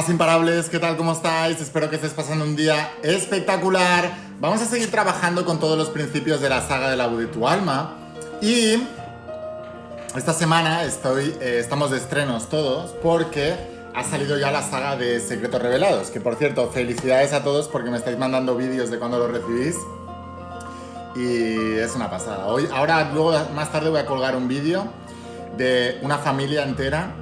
Hola imparables, ¿qué tal? ¿Cómo estáis? Espero que estés pasando un día espectacular. Vamos a seguir trabajando con todos los principios de la saga de la voz de tu alma. Y esta semana estamos de estrenos todos porque ha salido ya la saga de Secretos Revelados. Que por cierto, felicidades a todos porque me estáis mandando vídeos de cuando los recibís. Y es una pasada. Luego más tarde voy a colgar un vídeo de una familia entera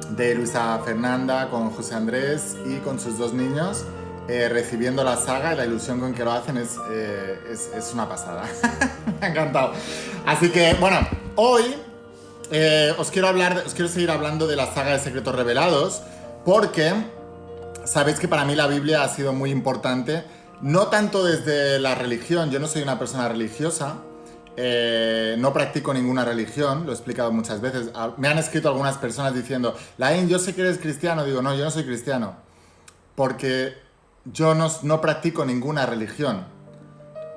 de Luisa Fernanda con José Andrés y con sus dos niños recibiendo la saga, y la ilusión con que lo hacen es una pasada. Me ha encantado. Así que, bueno, hoy os quiero seguir hablando de la saga de Secretos Revelados, porque sabéis que para mí la Biblia ha sido muy importante, no tanto desde la religión. Yo no soy una persona religiosa. No practico ninguna religión, lo he explicado muchas veces. Me han escrito algunas personas diciendo: Laín, yo sé que eres cristiano. Digo, no, yo no soy cristiano, porque yo no practico ninguna religión.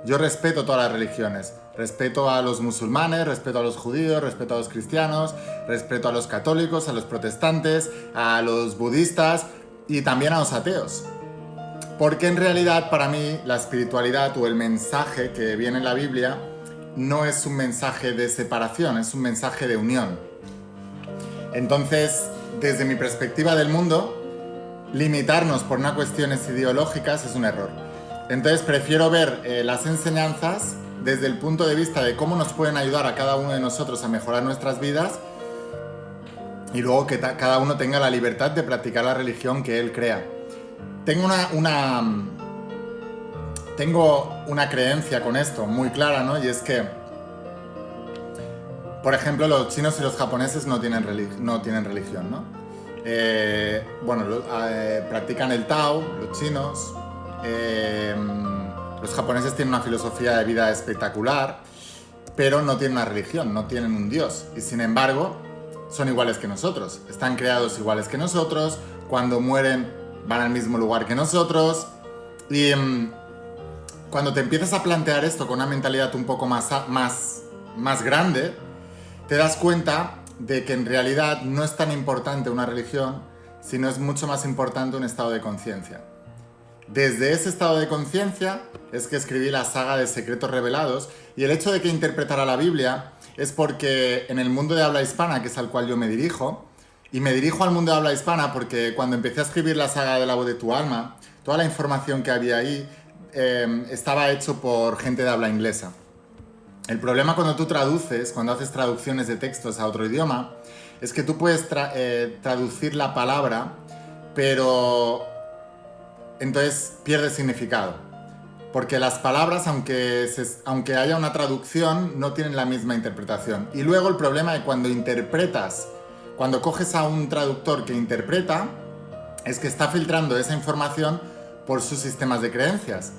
Yo respeto todas las religiones. Respeto a los musulmanes, respeto a los judíos, respeto a los cristianos, respeto a los católicos, a los protestantes, a los budistas y también a los ateos. Porque en realidad para mí la espiritualidad o el mensaje que viene en la Biblia no es un mensaje de separación, es un mensaje de unión. Entonces, desde mi perspectiva del mundo, limitarnos por unas cuestiones ideológicas es un error. Entonces prefiero ver las enseñanzas desde el punto de vista de cómo nos pueden ayudar a cada uno de nosotros a mejorar nuestras vidas, y luego que cada uno tenga la libertad de practicar la religión que él crea. Tengo una creencia con esto muy clara, ¿no? Y es que, por ejemplo, los chinos y los japoneses no tienen religión, ¿no? Practican el Tao, los chinos. Los japoneses tienen una filosofía de vida espectacular, pero no tienen una religión, no tienen un dios. Y sin embargo, son iguales que nosotros. Están creados iguales que nosotros. Cuando mueren, van al mismo lugar que nosotros. Y cuando te empiezas a plantear esto con una mentalidad un poco más grande, te das cuenta de que en realidad no es tan importante una religión, sino es mucho más importante un estado de conciencia. Desde ese estado de conciencia es que escribí la saga de Secretos Revelados, y el hecho de que interpretara la Biblia es porque en el mundo de habla hispana, que es al cual yo me dirijo, y me dirijo al mundo de habla hispana porque cuando empecé a escribir la saga de la voz de tu alma, toda la información que había ahí estaba hecho por gente de habla inglesa. El problema cuando tú traduces, cuando haces traducciones de textos a otro idioma, es que tú puedes traducir la palabra, pero entonces pierde significado. Porque las palabras, aunque haya una traducción, no tienen la misma interpretación. Y luego el problema de cuando coges a un traductor que interpreta, es que está filtrando esa información por sus sistemas de creencias.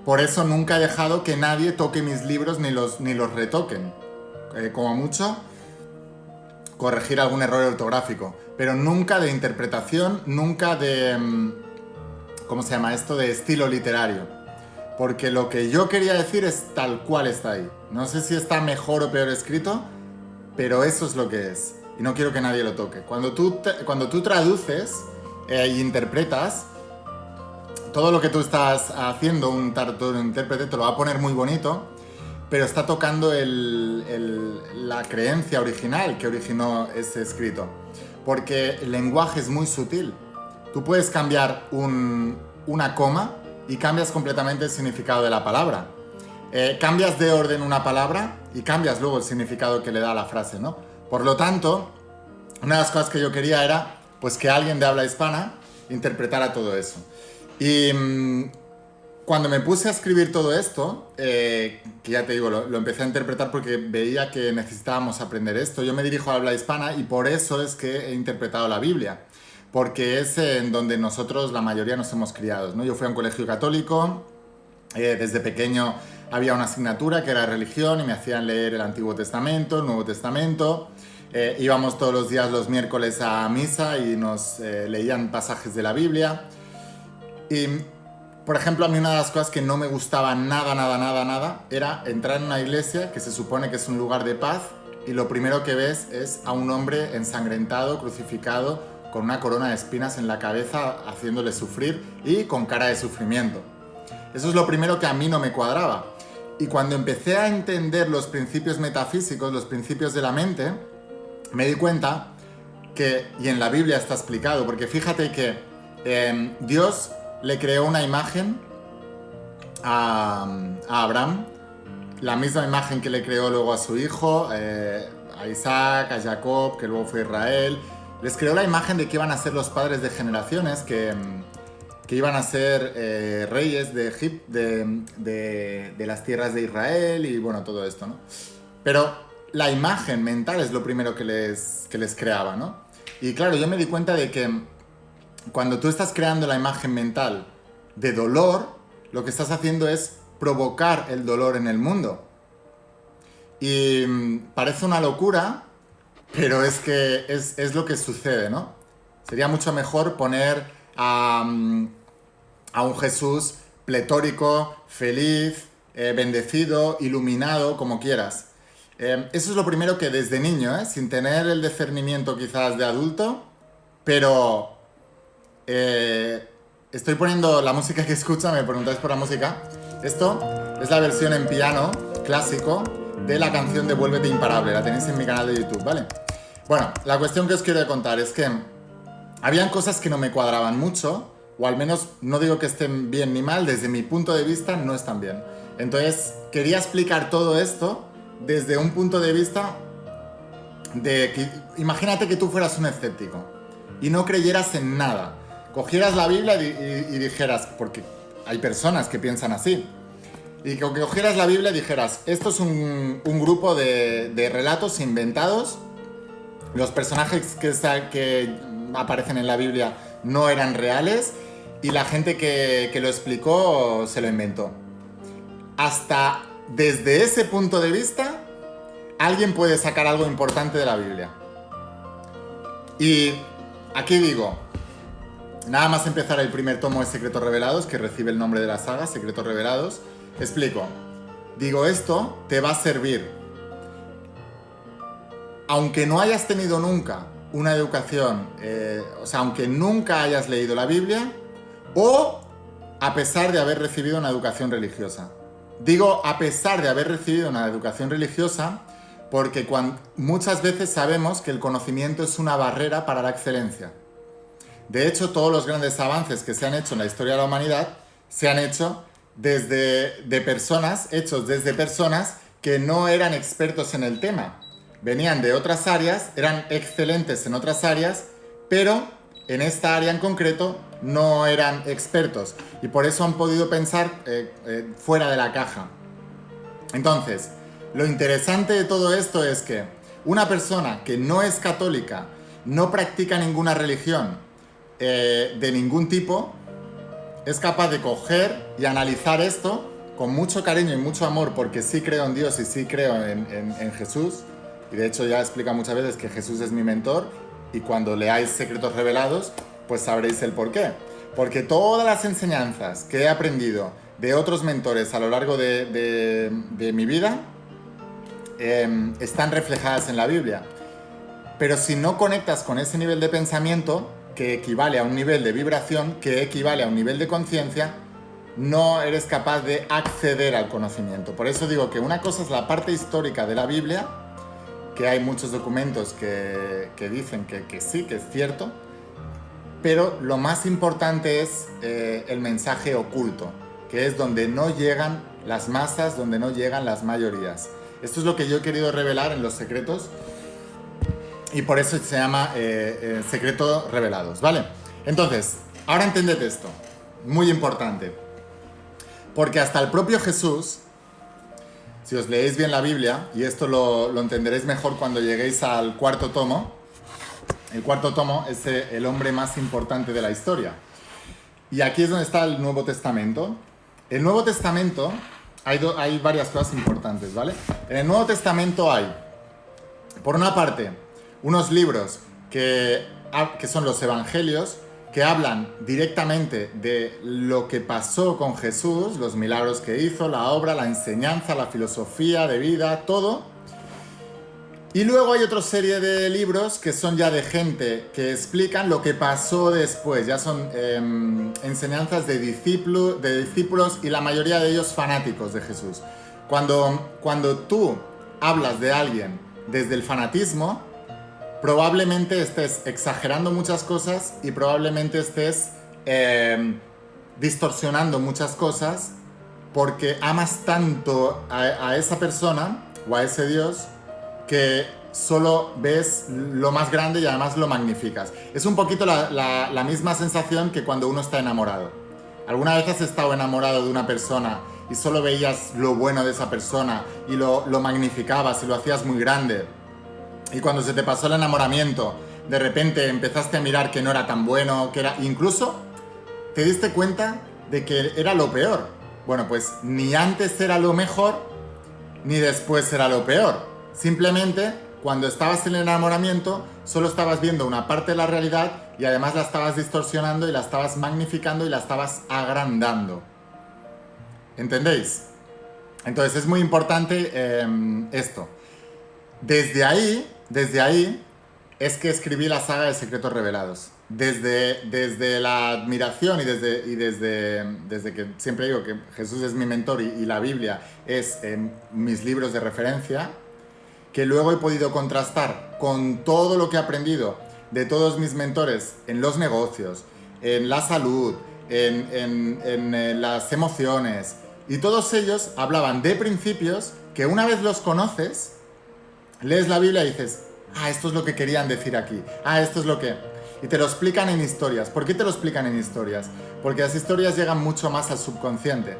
Por eso nunca he dejado que nadie toque mis libros ni los retoquen. Como mucho, corregir algún error ortográfico. Pero nunca de interpretación, nunca de... ¿Cómo se llama esto? De estilo literario. Porque lo que yo quería decir es tal cual está ahí. No sé si está mejor o peor escrito, pero eso es lo que es. Y no quiero que nadie lo toque. Cuando tú traduces e interpretas, todo lo que tú estás haciendo, un intérprete te lo va a poner muy bonito, pero está tocando la creencia original que originó ese escrito. Porque el lenguaje es muy sutil. Tú puedes cambiar una coma y cambias completamente el significado de la palabra. Cambias de orden una palabra y cambias luego el significado que le da a la frase, ¿no? Por lo tanto, una de las cosas que yo quería era pues que alguien de habla hispana interpretara todo eso. Y cuando me puse a escribir todo esto, que ya te digo, lo empecé a interpretar porque veía que necesitábamos aprender esto. Yo me dirijo a habla hispana y por eso es que he interpretado la Biblia. Porque es en donde nosotros, la mayoría, nos hemos criado, ¿no? Yo fui a un colegio católico, desde pequeño había una asignatura que era religión y me hacían leer el Antiguo Testamento, el Nuevo Testamento. Íbamos todos los días los miércoles a misa y nos leían pasajes de la Biblia. Y, por ejemplo, a mí una de las cosas que no me gustaba nada, era entrar en una iglesia que se supone que es un lugar de paz y lo primero que ves es a un hombre ensangrentado, crucificado, con una corona de espinas en la cabeza haciéndole sufrir y con cara de sufrimiento. Eso es lo primero que a mí no me cuadraba. Y cuando empecé a entender los principios metafísicos, los principios de la mente, me di cuenta que, y en la Biblia está explicado, porque fíjate que Dios le creó una imagen a Abraham, la misma imagen que le creó luego a su hijo, a Isaac, a Jacob, que luego fue Israel. Les creó la imagen de que iban a ser los padres de generaciones, que iban a ser reyes de Egipto, de las tierras de Israel y bueno, todo esto, ¿no? Pero la imagen mental es lo primero que les creaba, ¿no? Y claro, yo me di cuenta de que cuando tú estás creando la imagen mental de dolor, lo que estás haciendo es provocar el dolor en el mundo. Y parece una locura, pero es que es lo que sucede, ¿no? Sería mucho mejor poner a un Jesús pletórico, feliz, bendecido, iluminado, como quieras. Eso es lo primero que desde niño, sin tener el discernimiento quizás de adulto, pero estoy poniendo la música que escucha, me preguntáis por la música. Esto es la versión en piano clásico de la canción de Vuélvete Imparable, la tenéis en mi canal de YouTube, ¿vale? Bueno, la cuestión que os quiero contar es que habían cosas que no me cuadraban mucho, o al menos no digo que estén bien ni mal, desde mi punto de vista no están bien. Entonces quería explicar todo esto desde un punto de vista de que imagínate que tú fueras un escéptico y no creyeras en nada, cogieras la Biblia y dijeras, porque hay personas que piensan así, y que cogieras la Biblia y dijeras, esto es un grupo de relatos inventados, los personajes que aparecen en la Biblia no eran reales y la gente que lo explicó se lo inventó. Hasta desde ese punto de vista, alguien puede sacar algo importante de la Biblia. Y aquí digo, nada más empezar el primer tomo de Secretos Revelados, que recibe el nombre de la saga, Secretos Revelados, explico. Digo, esto te va a servir. Aunque no hayas tenido nunca una educación, aunque nunca hayas leído la Biblia, o a pesar de haber recibido una educación religiosa. Digo a pesar de haber recibido una educación religiosa porque muchas veces sabemos que el conocimiento es una barrera para la excelencia. De hecho, todos los grandes avances que se han hecho en la historia de la humanidad se han hecho hechos desde personas que no eran expertos en el tema. Venían de otras áreas, eran excelentes en otras áreas, pero en esta área en concreto no eran expertos y por eso han podido pensar fuera de la caja. Entonces, lo interesante de todo esto es que una persona que no es católica, no practica ninguna religión de ningún tipo, es capaz de coger y analizar esto con mucho cariño y mucho amor, porque sí creo en Dios y sí creo en Jesús, y de hecho ya explica muchas veces que Jesús es mi mentor, y cuando leáis Secretos Revelados, pues sabréis el por qué. Porque todas las enseñanzas que he aprendido de otros mentores a lo largo de mi vida están reflejadas en la Biblia. Pero si no conectas con ese nivel de pensamiento, que equivale a un nivel de vibración, que equivale a un nivel de conciencia, no eres capaz de acceder al conocimiento. Por eso digo que una cosa es la parte histórica de la Biblia, que hay muchos documentos que dicen que sí, que es cierto, pero lo más importante es el mensaje oculto, que es donde no llegan las masas, donde no llegan las mayorías. Esto es lo que yo he querido revelar en los secretos y por eso se llama Secretos Revelados, ¿vale? Entonces, ahora entended esto, muy importante, porque hasta el propio Jesús, si os leéis bien la Biblia, y esto lo entenderéis mejor cuando lleguéis al cuarto tomo, el cuarto tomo es el hombre más importante de la historia. Y aquí es donde está el Nuevo Testamento. El Nuevo Testamento, hay varias cosas importantes, ¿vale? En el Nuevo Testamento hay, por una parte, unos libros que son los Evangelios, que hablan directamente de lo que pasó con Jesús, los milagros que hizo, la obra, la enseñanza, la filosofía de vida, todo. Y luego hay otra serie de libros que son ya de gente que explican lo que pasó después. Ya son enseñanzas de discípulos y la mayoría de ellos fanáticos de Jesús. Cuando tú hablas de alguien desde el fanatismo, probablemente estés exagerando muchas cosas y probablemente estés distorsionando muchas cosas porque amas tanto a esa persona o a ese Dios que solo ves lo más grande y además lo magnificas. Es un poquito la misma sensación que cuando uno está enamorado. ¿Alguna vez has estado enamorado de una persona y solo veías lo bueno de esa persona y lo magnificabas y lo hacías muy grande? Y cuando se te pasó el enamoramiento, de repente empezaste a mirar que no era tan bueno, que era... Incluso te diste cuenta de que era lo peor. Bueno, pues ni antes era lo mejor, ni después era lo peor. Simplemente, cuando estabas en el enamoramiento, solo estabas viendo una parte de la realidad y además la estabas distorsionando y la estabas magnificando y la estabas agrandando. ¿Entendéis? Entonces es muy importante esto. Desde ahí es que escribí la saga de Secretos Revelados. Desde la admiración y desde que siempre digo que Jesús es mi mentor y la Biblia es mis libros de referencia, que luego he podido contrastar con todo lo que he aprendido de todos mis mentores en los negocios, en la salud, en las emociones, y todos ellos hablaban de principios que una vez los conoces, lees la Biblia y dices, esto es lo que querían decir aquí, esto es lo que... Y te lo explican en historias. ¿Por qué te lo explican en historias? Porque las historias llegan mucho más al subconsciente.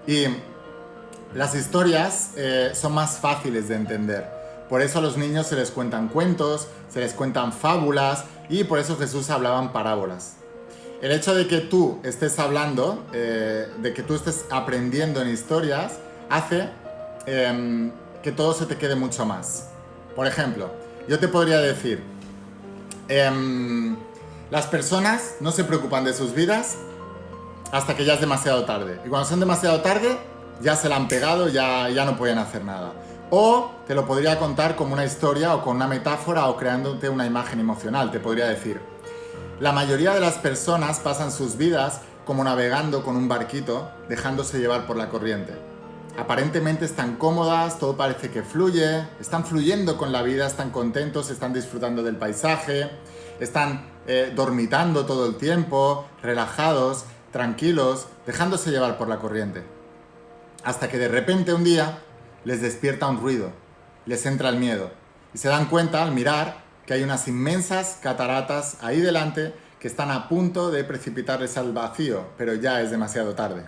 Y las historias son más fáciles de entender. Por eso a los niños se les cuentan cuentos, se les cuentan fábulas, y por eso Jesús hablaba en parábolas. El hecho de que tú estés hablando, de que tú estés aprendiendo en historias, hace que todo se te quede mucho más. Por ejemplo, yo te podría decir, las personas no se preocupan de sus vidas hasta que ya es demasiado tarde. Y cuando son demasiado tarde, ya se la han pegado, ya no pueden hacer nada. O te lo podría contar como una historia o con una metáfora o creándote una imagen emocional. Te podría decir, la mayoría de las personas pasan sus vidas como navegando con un barquito, dejándose llevar por la corriente. Aparentemente están cómodas, todo parece que fluye, están fluyendo con la vida, están contentos, están disfrutando del paisaje, están dormitando todo el tiempo, relajados, tranquilos, dejándose llevar por la corriente. Hasta que de repente un día les despierta un ruido, les entra el miedo y se dan cuenta al mirar que hay unas inmensas cataratas ahí delante que están a punto de precipitarles al vacío, pero ya es demasiado tarde.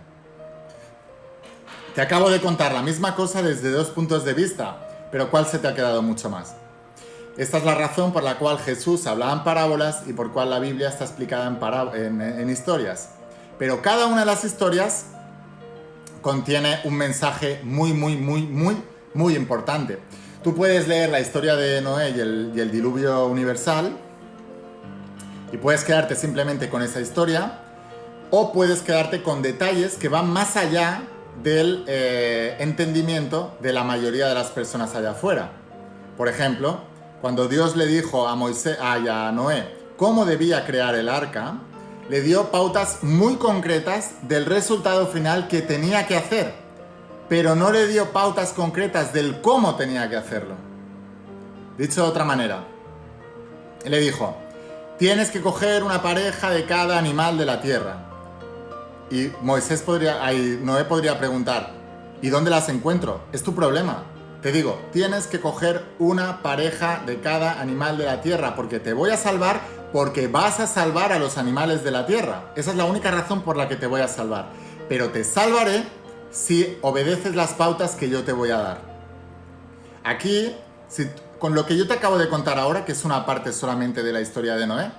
Te acabo de contar la misma cosa desde dos puntos de vista, pero ¿cuál se te ha quedado mucho más? Esta es la razón por la cual Jesús hablaba en parábolas y por cual la Biblia está explicada en historias. Pero cada una de las historias contiene un mensaje muy importante. Tú puedes leer la historia de Noé y el diluvio universal y puedes quedarte simplemente con esa historia, o puedes quedarte con detalles que van más allá del entendimiento de la mayoría de las personas allá afuera. Por ejemplo, cuando Dios le dijo a Noé cómo debía crear el arca, le dio pautas muy concretas del resultado final que tenía que hacer, pero no le dio pautas concretas del cómo tenía que hacerlo. Dicho de otra manera, le dijo, tienes que coger una pareja de cada animal de la tierra. Y Noé podría preguntar, ¿y dónde las encuentro? Es tu problema. Te digo, tienes que coger una pareja de cada animal de la tierra porque te voy a salvar, porque vas a salvar a los animales de la tierra. Esa es la única razón por la que te voy a salvar. Pero te salvaré si obedeces las pautas que yo te voy a dar. Aquí, con lo que yo te acabo de contar ahora, que es una parte solamente de la historia de Noé,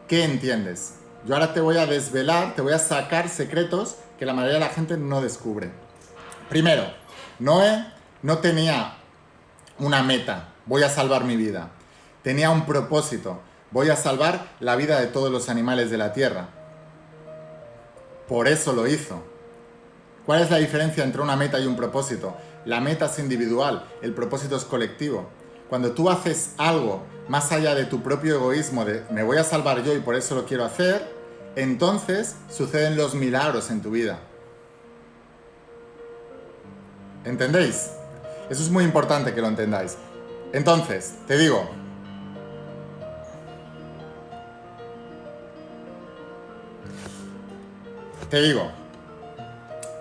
¿qué entiendes? Yo ahora te voy a desvelar, te voy a sacar secretos que la mayoría de la gente no descubre. Primero, Noé no tenía una meta, voy a salvar mi vida. Tenía un propósito, voy a salvar la vida de todos los animales de la tierra. Por eso lo hizo. ¿Cuál es la diferencia entre una meta y un propósito? La meta es individual, el propósito es colectivo. cuando tú haces algo más allá de tu propio egoísmo, de me voy a salvar yo y por eso lo quiero hacer, entonces suceden los milagros en tu vida. ¿Entendéis? Eso es muy importante que lo entendáis. Entonces, te digo,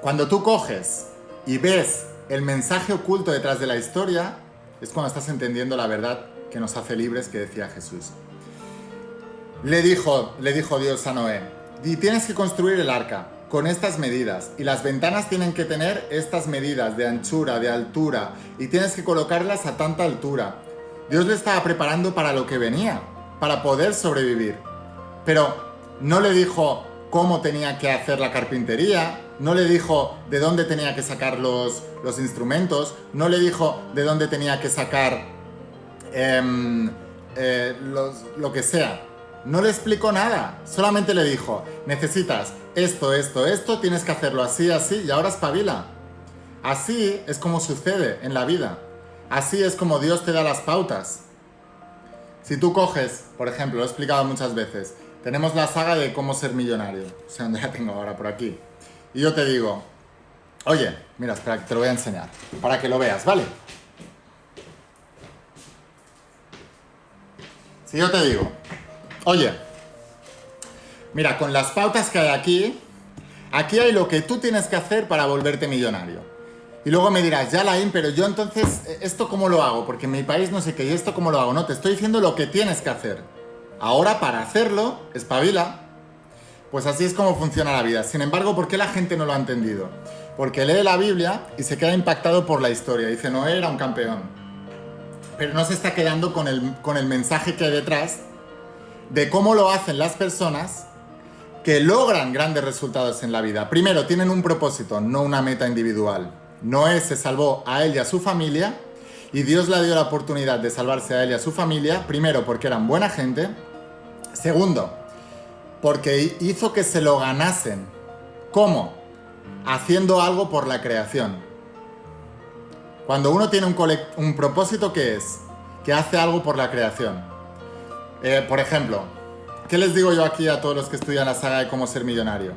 cuando tú coges y ves el mensaje oculto detrás de la historia, es cuando estás entendiendo la verdad que nos hace libres, que decía Jesús. Le dijo Dios a Noé, y tienes que construir el arca con estas medidas, y las ventanas tienen que tener estas medidas de anchura, de altura, y tienes que colocarlas a tanta altura. Dios le estaba preparando para lo que venía, para poder sobrevivir. Pero no le dijo cómo tenía que hacer la carpintería, no le dijo de dónde tenía que sacar los instrumentos, no le dijo de dónde tenía que sacar lo que sea. No le explicó nada, solamente le dijo, necesitas esto, tienes que hacerlo así, así, y ahora espabila. Así es como sucede en la vida. Así es como Dios te da las pautas. Si tú coges, por ejemplo, lo he explicado muchas veces, tenemos la saga de cómo ser millonario, o sea, ya tengo ahora por aquí. Y yo te digo, oye, mira, espera, que te lo voy a enseñar, para que lo veas, ¿vale? Si yo te digo, oye, mira, con las pautas que hay aquí hay lo que tú tienes que hacer para volverte millonario. Y luego me dirás, ya Laín, pero yo entonces, ¿esto cómo lo hago? Porque en mi país no sé qué, ¿y esto cómo lo hago? No, te estoy diciendo lo que tienes que hacer. Ahora, para hacerlo, espabila. Pues así es como funciona la vida. Sin embargo, ¿por qué la gente no lo ha entendido? Porque lee la Biblia y se queda impactado por la historia. Dice, Noé era un campeón. Pero no se está quedando con el mensaje que hay detrás de cómo lo hacen las personas que logran grandes resultados en la vida. Primero, tienen un propósito, no una meta individual. Noé se salvó a él y a su familia, y Dios le dio la oportunidad de salvarse a él y a su familia, primero porque eran buena gente, segundo, porque hizo que se lo ganasen. ¿Cómo? Haciendo algo por la creación. Cuando uno tiene un propósito, ¿qué es? Que hace algo por la creación. Por ejemplo, ¿qué les digo yo aquí a todos los que estudian la saga de cómo ser millonario?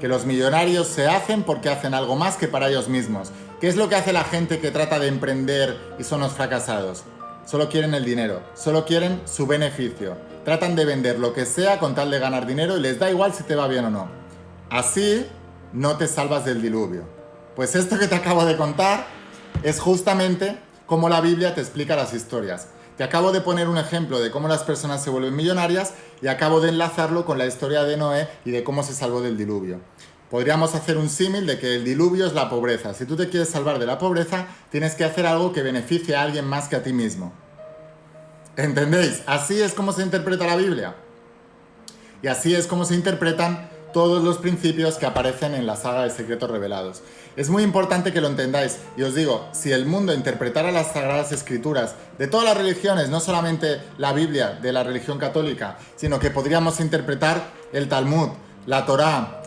Que los millonarios se hacen porque hacen algo más que para ellos mismos. ¿Qué es lo que hace la gente que trata de emprender y son los fracasados? Solo quieren el dinero, solo quieren su beneficio. Tratan de vender lo que sea con tal de ganar dinero y les da igual si te va bien o no. Así no te salvas del diluvio. Pues esto que te acabo de contar es justamente cómo la Biblia te explica las historias. Te acabo de poner un ejemplo de cómo las personas se vuelven millonarias y acabo de enlazarlo con la historia de Noé y de cómo se salvó del diluvio. Podríamos hacer un símil de que el diluvio es la pobreza. Si tú te quieres salvar de la pobreza, tienes que hacer algo que beneficie a alguien más que a ti mismo. ¿Entendéis? Así es como se interpreta la Biblia. Y así es como se interpretan todos los principios que aparecen en la saga de Secretos Revelados. Es muy importante que lo entendáis. Y os digo, si el mundo interpretara las Sagradas Escrituras de todas las religiones, no solamente la Biblia de la religión católica, sino que podríamos interpretar el Talmud, la Torá,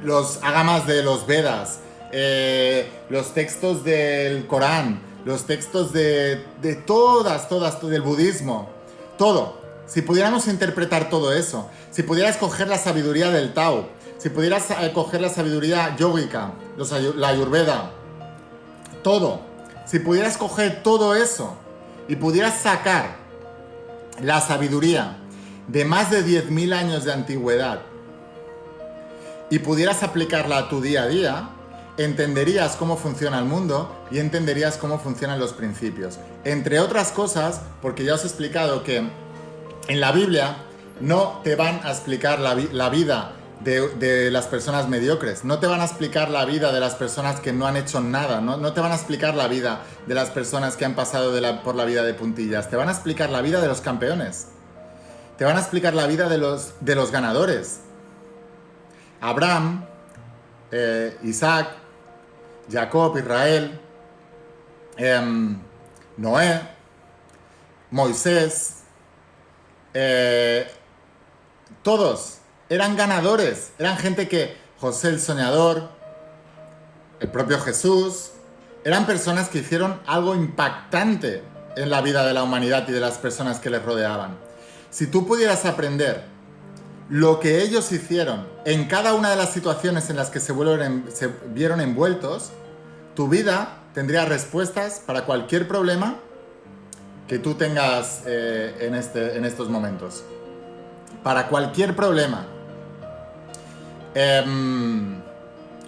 los agamas de los Vedas, los textos del Corán, los textos de todas, del budismo, todo. Si pudiéramos interpretar todo eso, si pudieras coger la sabiduría del Tao, si pudieras coger la sabiduría yógica, la Ayurveda, todo, si pudieras coger todo eso y pudieras sacar la sabiduría de más de 10.000 años de antigüedad y pudieras aplicarla a tu día a día, entenderías cómo funciona el mundo y entenderías cómo funcionan los principios. Entre otras cosas, porque ya os he explicado que en la Biblia no te van a explicar la vida de las personas mediocres, no te van a explicar la vida de las personas que no han hecho nada, no te van a explicar la vida de las personas que han pasado por la vida de puntillas, te van a explicar la vida de los campeones, te van a explicar la vida de los ganadores. Abraham, Isaac, Jacob, Israel, Noé, Moisés, todos eran ganadores, eran gente que, José el soñador, el propio Jesús, eran personas que hicieron algo impactante en la vida de la humanidad y de las personas que les rodeaban. Si tú pudieras aprender lo que ellos hicieron en cada una de las situaciones en las que se vieron envueltos, tu vida tendría respuestas para cualquier problema que tú tengas en estos momentos. Para cualquier problema.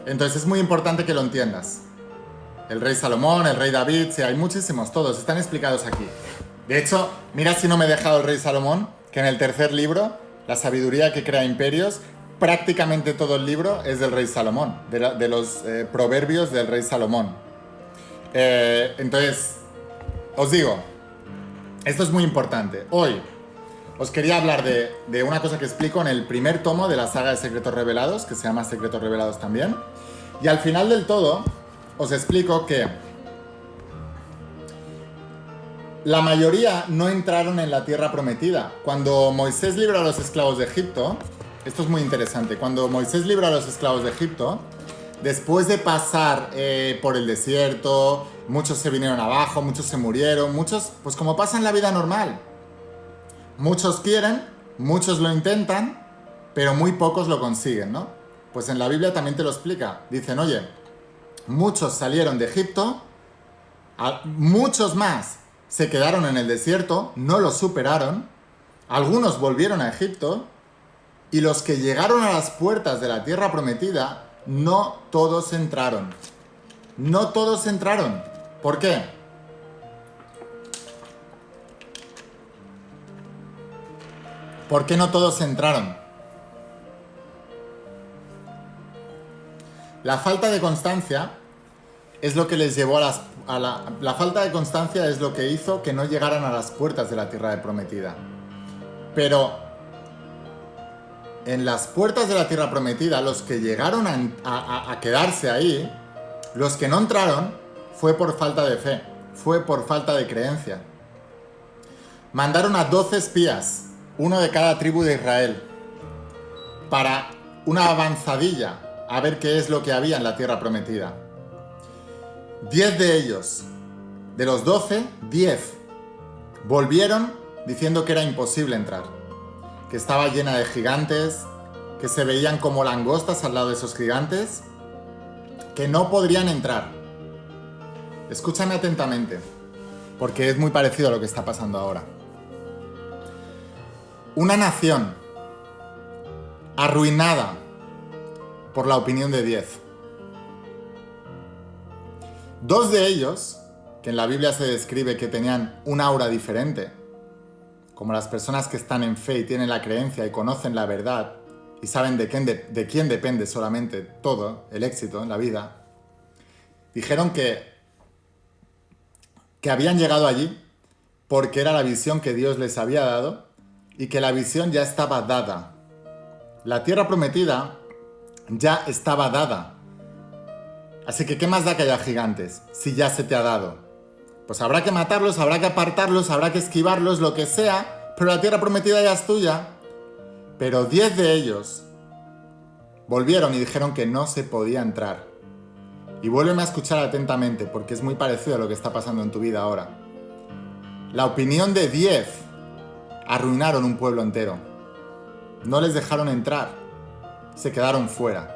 Entonces es muy importante que lo entiendas. El rey Salomón, el rey David, sí, hay muchísimos, todos están explicados aquí. De hecho, mira si no me he dejado el rey Salomón, que en el tercer libro, La sabiduría que crea imperios, prácticamente todo el libro es del rey Salomón, de los proverbios del rey Salomón. Entonces, os digo, esto es muy importante. Hoy os quería hablar de una cosa que explico en el primer tomo de la saga de Secretos Revelados, que se llama Secretos Revelados también. Y al final del todo, os explico que la mayoría no entraron en la tierra prometida. Cuando Moisés libró a los esclavos de Egipto, esto es muy interesante, cuando Moisés libró a los esclavos de Egipto, después de pasar por el desierto, muchos se vinieron abajo, muchos se murieron, muchos, pues como pasa en la vida normal. Muchos quieren, muchos lo intentan, pero muy pocos lo consiguen, ¿no? Pues en la Biblia también te lo explica. Dicen, oye, muchos salieron de Egipto, muchos más se quedaron en el desierto, no lo superaron, algunos volvieron a Egipto, y los que llegaron a las puertas de la tierra prometida, no todos entraron. No todos entraron. ¿Por qué? ¿Por qué no todos entraron? La falta de constancia es lo que les llevó la falta de constancia es lo que hizo que no llegaran a las puertas de la tierra prometida. Pero en las puertas de la tierra prometida, los que llegaron a quedarse ahí, los que no entraron, fue por falta de fe, fue por falta de creencia. Mandaron a 12 espías, uno de cada tribu de Israel, para una avanzadilla, a ver qué es lo que había en la tierra prometida. 10 de ellos, de los 12, 10 volvieron diciendo que era imposible entrar, que estaba llena de gigantes, que se veían como langostas al lado de esos gigantes, que no podrían entrar. Escúchame atentamente, porque es muy parecido a lo que está pasando ahora. Una nación arruinada por la opinión de 10. 2 de ellos, que en la Biblia se describe que tenían un aura diferente, como las personas que están en fe y tienen la creencia y conocen la verdad y saben de quién depende solamente todo el éxito en la vida, dijeron que habían llegado allí porque era la visión que Dios les había dado y que la visión ya estaba dada. La tierra prometida ya estaba dada. Así que, ¿qué más da que haya gigantes si ya se te ha dado? Pues habrá que matarlos, habrá que apartarlos, habrá que esquivarlos, lo que sea, pero la tierra prometida ya es tuya. Pero 10 de ellos volvieron y dijeron que no se podía entrar. Y vuélveme a escuchar atentamente, porque es muy parecido a lo que está pasando en tu vida ahora. La opinión de 10 arruinaron un pueblo entero. No les dejaron entrar. Se quedaron fuera.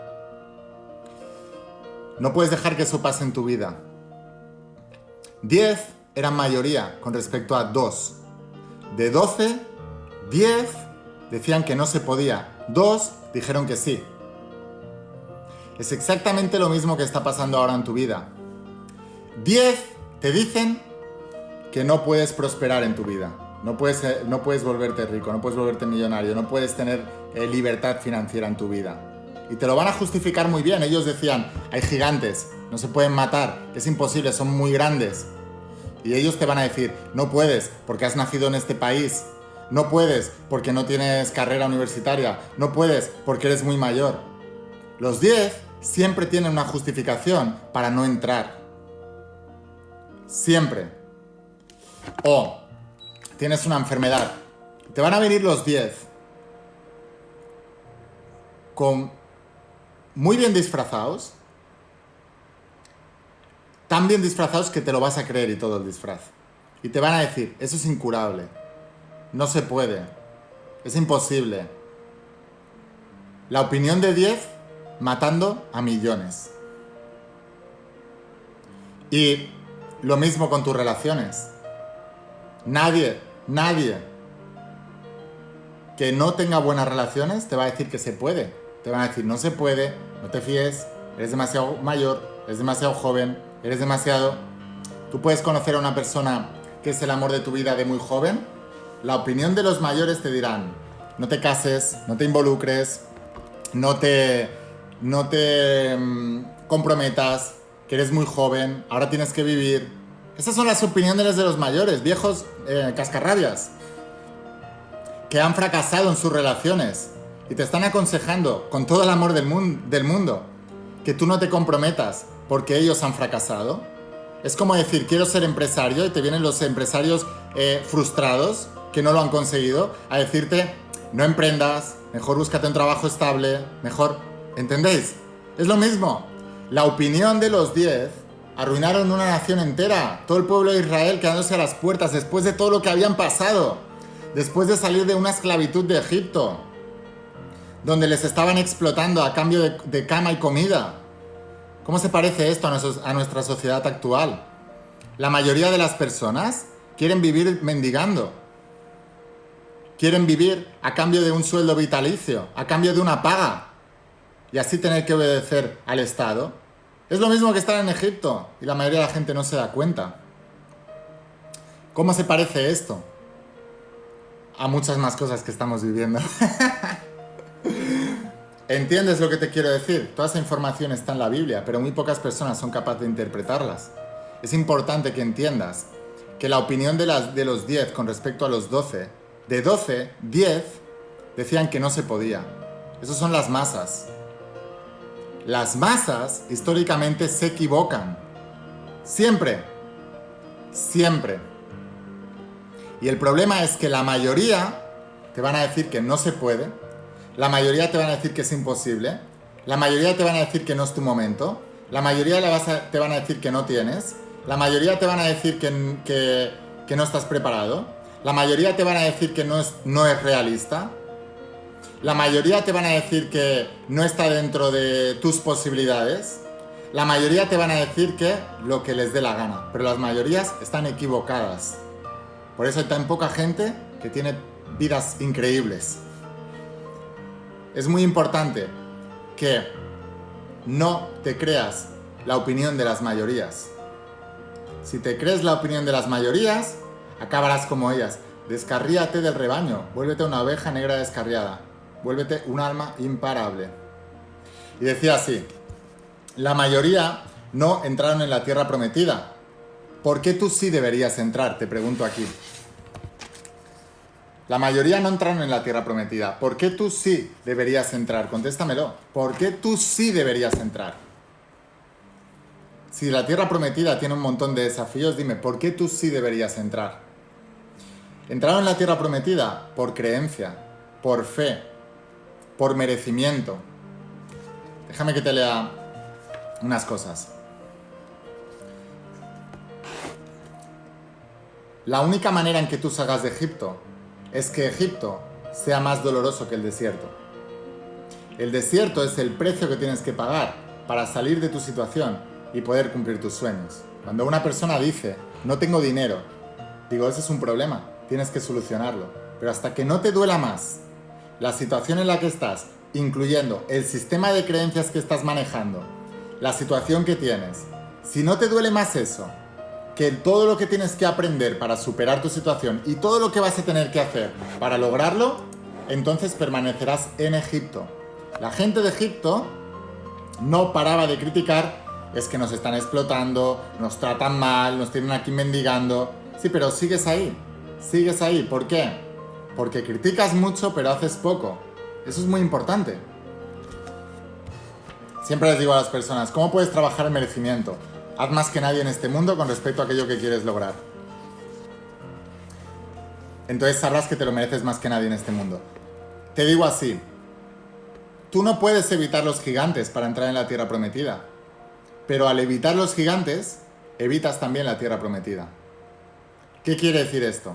No puedes dejar que eso pase en tu vida. 10 eran mayoría con respecto a 2. De 12, 10 decían que no se podía. 2 dijeron que sí. Es exactamente lo mismo que está pasando ahora en tu vida. 10 te dicen que no puedes prosperar en tu vida. No puedes volverte rico, no puedes volverte millonario, no puedes tener libertad financiera en tu vida. Y te lo van a justificar muy bien. Ellos decían, hay gigantes, no se pueden matar, es imposible, son muy grandes. Y ellos te van a decir, no puedes porque has nacido en este país. No puedes porque no tienes carrera universitaria. No puedes porque eres muy mayor. Los 10 siempre tienen una justificación para no entrar. Siempre. O tienes una enfermedad. Te van a venir los 10 muy bien disfrazados, tan bien disfrazados que te lo vas a creer y todo el disfraz. Y te van a decir, eso es incurable, no se puede, es imposible. La opinión de 10 matando a millones. Y lo mismo con tus relaciones. Nadie que no tenga buenas relaciones te va a decir que se puede. Te van a decir, no se puede, no te fíes, eres demasiado mayor, eres demasiado joven, eres demasiado... Tú puedes conocer a una persona que es el amor de tu vida de muy joven. La opinión de los mayores te dirán, no te cases, no te involucres, no te comprometas, que eres muy joven, ahora tienes que vivir. Esas son las opiniones de los mayores, viejos cascarrabias, que han fracasado en sus relaciones y te están aconsejando con todo el amor del mundo que tú no te comprometas porque ellos han fracasado. Es como decir, quiero ser empresario, y te vienen los empresarios frustrados que no lo han conseguido a decirte, no emprendas, mejor búscate un trabajo estable, mejor... ¿Entendéis? Es lo mismo. La opinión de los 10 arruinaron una nación entera, todo el pueblo de Israel quedándose a las puertas después de todo lo que habían pasado, después de salir de una esclavitud de Egipto, donde les estaban explotando a cambio de cama y comida. ¿Cómo se parece esto a nuestra sociedad actual? La mayoría de las personas quieren vivir mendigando. Quieren vivir a cambio de un sueldo vitalicio, a cambio de una paga, y así tener que obedecer al Estado. Es lo mismo que estar en Egipto, y la mayoría de la gente no se da cuenta. ¿Cómo se parece esto a muchas más cosas que estamos viviendo? ¿Entiendes lo que te quiero decir? Toda esa información está en la Biblia, pero muy pocas personas son capaces de interpretarlas. Es importante que entiendas que la opinión de los 10 con respecto a los 12, de 12, 10 decían que no se podía. Esas son las masas. Las masas históricamente se equivocan. Siempre. Siempre. Y el problema es que la mayoría te van a decir que no se puede. La mayoría te van a decir que es imposible. La mayoría te van a decir que no es tu momento. La mayoría te van a decir que no tienes. La mayoría te van a decir que no estás preparado. La mayoría te van a decir que no es realista. La mayoría te van a decir que no está dentro de tus posibilidades. La mayoría te van a decir que lo que les dé la gana. Pero las mayorías están equivocadas. Por eso hay tan poca gente que tiene vidas increíbles. Es muy importante que no te creas la opinión de las mayorías. Si te crees la opinión de las mayorías, acabarás como ellas. Descarríate del rebaño, vuélvete una oveja negra descarriada, vuélvete un alma imparable. Y decía así, la mayoría no entraron en la tierra prometida. ¿Por qué tú sí deberías entrar? Te pregunto aquí. La mayoría no entraron en la tierra prometida. ¿Por qué tú sí deberías entrar? Contéstamelo. ¿Por qué tú sí deberías entrar? Si la tierra prometida tiene un montón de desafíos, dime, ¿por qué tú sí deberías entrar? Entraron en la tierra prometida por creencia, por fe, por merecimiento. Déjame que te lea unas cosas. La única manera en que tú salgas de Egipto es que Egipto sea más doloroso que el desierto. El desierto es el precio que tienes que pagar para salir de tu situación y poder cumplir tus sueños. Cuando una persona dice, no tengo dinero, digo, ese es un problema, tienes que solucionarlo. Pero hasta que no te duela más la situación en la que estás, incluyendo el sistema de creencias que estás manejando, la situación que tienes, si no te duele más eso, que todo lo que tienes que aprender para superar tu situación y todo lo que vas a tener que hacer para lograrlo, entonces permanecerás en Egipto. La gente de Egipto no paraba de criticar, es que nos están explotando, nos tratan mal, nos tienen aquí mendigando. Sí, pero sigues ahí. ¿Por qué? Porque criticas mucho pero haces poco. Eso es muy importante. Siempre les digo a las personas, ¿cómo puedes trabajar el merecimiento? Haz más que nadie en este mundo con respecto a aquello que quieres lograr. Entonces sabrás que te lo mereces más que nadie en este mundo. Te digo así, tú no puedes evitar los gigantes para entrar en la tierra prometida, pero al evitar los gigantes, evitas también la tierra prometida. ¿Qué quiere decir esto?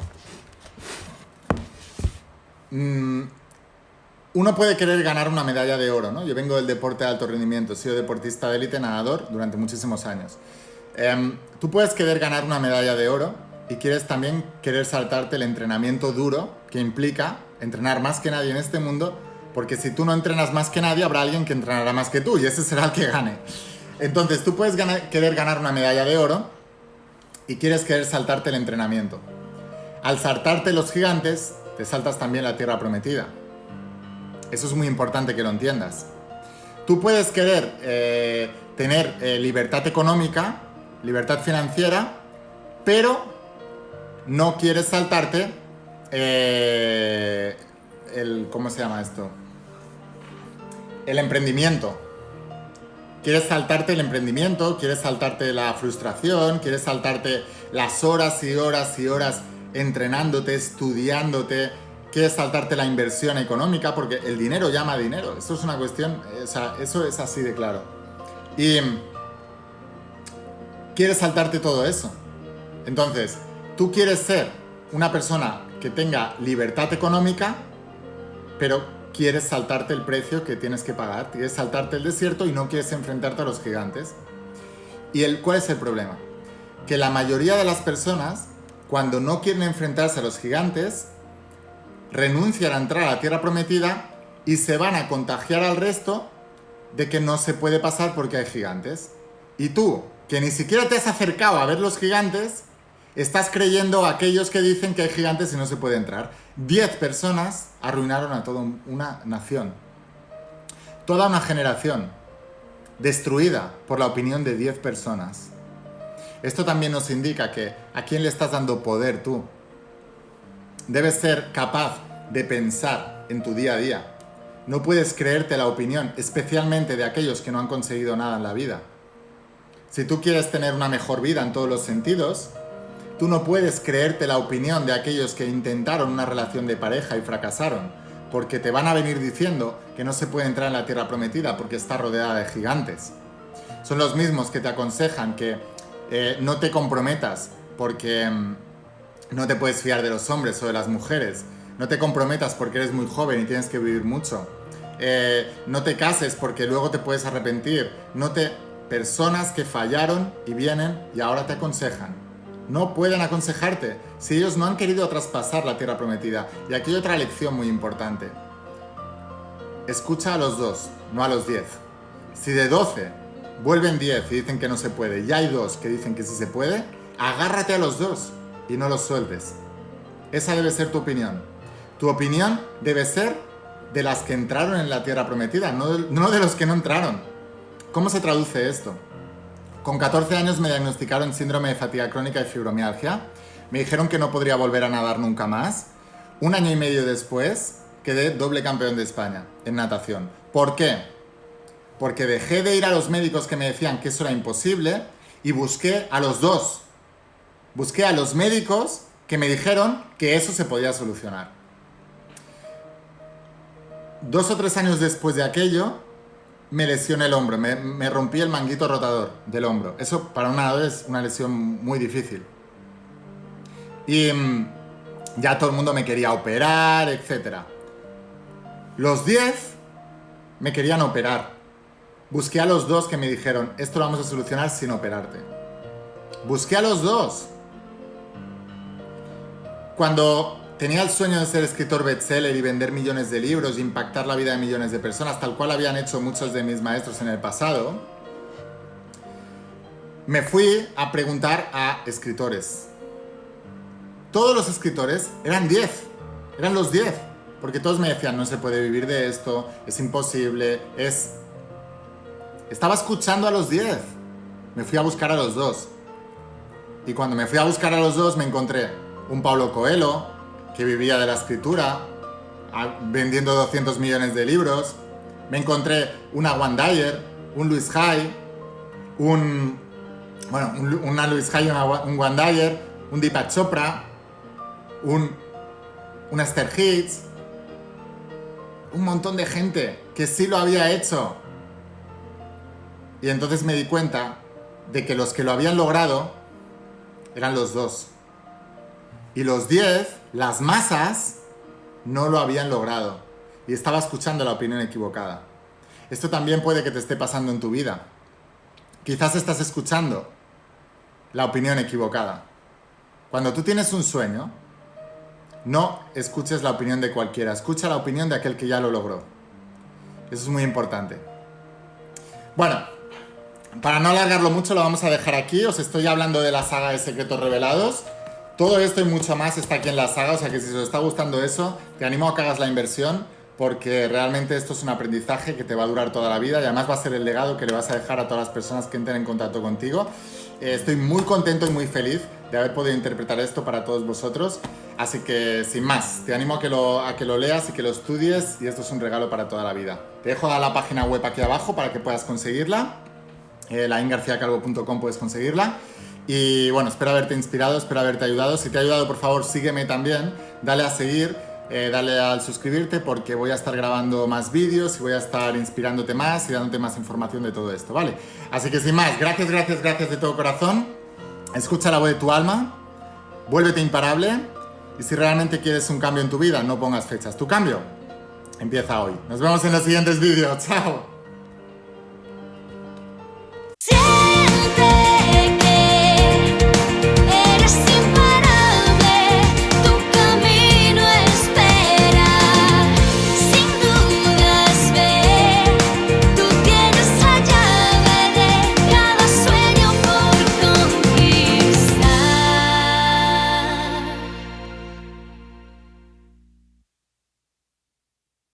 Uno puede querer ganar una medalla de oro, ¿no? Yo vengo del deporte de alto rendimiento, he sido deportista de élite, nadador durante muchísimos años. Tú puedes querer ganar una medalla de oro y quieres también querer saltarte el entrenamiento duro que implica entrenar más que nadie en este mundo, porque si tú no entrenas más que nadie, habrá alguien que entrenará más que tú y ese será el que gane. Entonces tú puedes querer ganar una medalla de oro y quieres querer saltarte el entrenamiento. Al saltarte los gigantes, te saltas también la tierra prometida. Eso es muy importante que lo entiendas. Tú puedes querer tener libertad económica, libertad financiera, pero no quieres saltarte ¿cómo se llama esto? El emprendimiento. Quieres saltarte el emprendimiento, quieres saltarte la frustración, quieres saltarte las horas y horas y horas entrenándote, estudiándote, quieres saltarte la inversión económica, porque el dinero llama dinero. Eso es una cuestión, o sea, eso es así de claro. Y quieres saltarte todo eso. Entonces, tú quieres ser una persona que tenga libertad económica, pero quieres saltarte el precio que tienes que pagar, quieres saltarte el desierto y no quieres enfrentarte a los gigantes. ¿Cuál es el problema? Que la mayoría de las personas, cuando no quieren enfrentarse a los gigantes, renuncian a entrar a la tierra prometida y se van a contagiar al resto de que no se puede pasar porque hay gigantes. Y tú, que ni siquiera te has acercado a ver los gigantes, estás creyendo a aquellos que dicen que hay gigantes y no se puede entrar. 10 personas arruinaron a toda una nación. Toda una generación destruida por la opinión de 10 personas. Esto también nos indica que ¿a quién le estás dando poder tú? Debes ser capaz de pensar en tu día a día. No puedes creerte la opinión, especialmente de aquellos que no han conseguido nada en la vida. Si tú quieres tener una mejor vida en todos los sentidos, tú no puedes creerte la opinión de aquellos que intentaron una relación de pareja y fracasaron, porque te van a venir diciendo que no se puede entrar en la tierra prometida porque está rodeada de gigantes. Son los mismos que te aconsejan que no te comprometas porque no te puedes fiar de los hombres o de las mujeres. No te comprometas porque eres muy joven y tienes que vivir mucho. No te cases porque luego te puedes arrepentir. Personas que fallaron y vienen y ahora te aconsejan. No pueden aconsejarte si ellos no han querido traspasar la tierra prometida. Y aquí hay otra lección muy importante. Escucha a los 2, no a los 10. Si de 12 vuelven 10 y dicen que no se puede, y hay 2 que dicen que sí se puede, agárrate a los 2 y no los sueltes. Esa debe ser tu opinión. Tu opinión debe ser de las que entraron en la tierra prometida, no de los que no entraron. ¿Cómo se traduce esto? Con 14 años me diagnosticaron síndrome de fatiga crónica y fibromialgia. Me dijeron que no podría volver a nadar nunca más. 1 año y medio después quedé doble campeón de España en natación. ¿Por qué? Porque dejé de ir a los médicos que me decían que eso era imposible y busqué a los 2. Busqué a los médicos que me dijeron que eso se podía solucionar. 2 o 3 años después de aquello, me lesioné el hombro, me rompí el manguito rotador del hombro. Eso para un nadador es una lesión muy difícil. Y ya todo el mundo me quería operar, etc. Los 10 me querían operar. Busqué a los 2 que me dijeron, esto lo vamos a solucionar sin operarte. Busqué a los 2. Cuando tenía el sueño de ser escritor bestseller y vender millones de libros y impactar la vida de millones de personas, tal cual habían hecho muchos de mis maestros en el pasado, me fui a preguntar a escritores. Todos los escritores eran 10, eran los 10, porque todos me decían, no se puede vivir de esto, es imposible, Estaba escuchando a los 10, me fui a buscar a los 2. Y cuando me fui a buscar a los 2 me encontré un Paulo Coelho, que vivía de la escritura, vendiendo 200 millones de libros. Me encontré una Wayne Dyer, un Louise Hay, una Louise Hay, un Wayne Dyer, un Deepak Chopra, un Esther Hicks, un montón de gente que sí lo había hecho. Y entonces me di cuenta de que los que lo habían logrado eran los dos. Y los 10, las masas, no lo habían logrado. Y estaba escuchando la opinión equivocada. Esto también puede que te esté pasando en tu vida. Quizás estás escuchando la opinión equivocada. Cuando tú tienes un sueño, no escuches la opinión de cualquiera, escucha la opinión de aquel que ya lo logró. Eso es muy importante. Bueno, para no alargarlo mucho lo vamos a dejar aquí. Os estoy hablando de la saga de Secretos Revelados. Todo esto y mucho más está aquí en la saga, o sea que si os está gustando eso, te animo a que hagas la inversión, porque realmente esto es un aprendizaje que te va a durar toda la vida y además va a ser el legado que le vas a dejar a todas las personas que entren en contacto contigo. Estoy muy contento y muy feliz de haber podido interpretar esto para todos vosotros, así que sin más, te animo a que lo leas y que lo estudies, y esto es un regalo para toda la vida. Te dejo la página web aquí abajo para que puedas conseguirla, laingarciacalvo.com puedes conseguirla. Y bueno, espero haberte inspirado, espero haberte ayudado. Si te ha ayudado, por favor, sígueme también, dale a seguir, dale al suscribirte, porque voy a estar grabando más vídeos y voy a estar inspirándote más y dándote más información de todo esto, ¿vale? Así que sin más, gracias de todo corazón. Escucha la voz de tu alma, vuélvete imparable, y si realmente quieres un cambio en tu vida, no pongas fechas. Tu cambio empieza hoy. Nos vemos en los siguientes vídeos. ¡Chao!